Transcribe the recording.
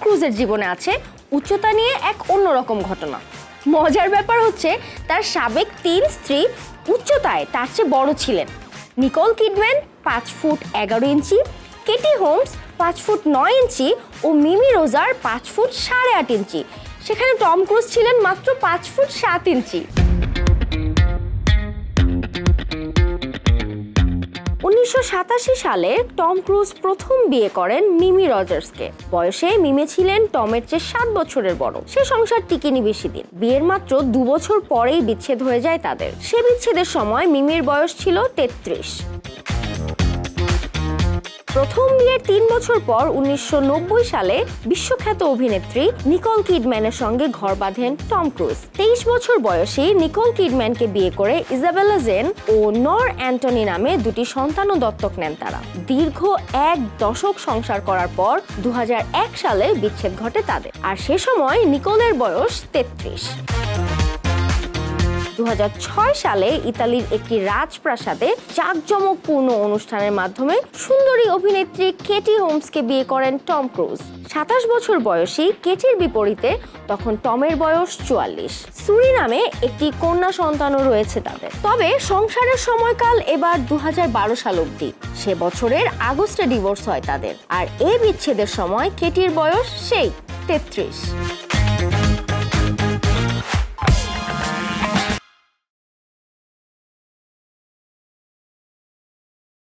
ক্রুজের জীবনে আছে উচ্চতা নিয়ে এক অন্যরকম ঘটনা। মজার ব্যাপার হচ্ছে তার সাবেক 3 স্ত্রী উচ্চতায় তার চেয়ে বড় ছিলেন। নিকোল কিডম্যান 5 ফুট 11 ইঞ্চি, কেটি হোমস 5 ফুট 9 ইঞ্চি ও মিমি রোজার 5 ফুট 8.5 ইঞ্চি। সেখানে টম ক্রুজ ছিলেন মাত্র 5 ফুট 7 ইঞ্চি। 1987 সালে টম ক্রুজ প্রথম বিয়ে করেন মিমি রজার্সকে। বয়সে মিমি ছিলেন টমের চেয়ে 7 বছরের বড়। সে সংসার টিকেনি বেশি দিন। বিয়ের মাত্র 2 বছর পরেই বিচ্ছেদ হয়ে যায় তাদের। সে বিচ্ছেদের সময় মিমির বয়স ছিল 33। প্রথম বিয়ের 3 বছর পর 1990 সালে বিশ্বখ্যাত অভিনেত্রী নিকোল কিডম্যানের সঙ্গে ঘর বাঁধেন টম ক্রুজ। 23 বছর বয়সী নিকোল কিডম্যানকে বিয়ে করে ইজাবেলা জেন ও নর অ্যান্টনি নামে 2টি সন্তানও দত্তক নেন তারা। দীর্ঘ 1 দশক সংসার করার পর 2001 সালে বিচ্ছেদ ঘটে তাদের। আর সে সময় নিকোলের বয়স 33। 2006 সালে ইতালির একটি রাজপ্রাসাদে জাঁকজমকপূর্ণ অনুষ্ঠানের মাধ্যমে সুন্দরী অভিনেত্রী কেটি হোমসকে বিয়ে করেন টম ক্রুজ। 27 বছর বয়সী কেটির বিপরীতে তখন টমের বয়স 44। সুরিনামে একটি কন্যা সন্তানও রয়েছে তাদের। তবে সংসারের সময়কাল এবার 2012 সাল অবধি। সে বছরের আগস্টে ডিভোর্স হয় তাদের। আর এই বিচ্ছেদের সময় কেটির বয়স সেই 33।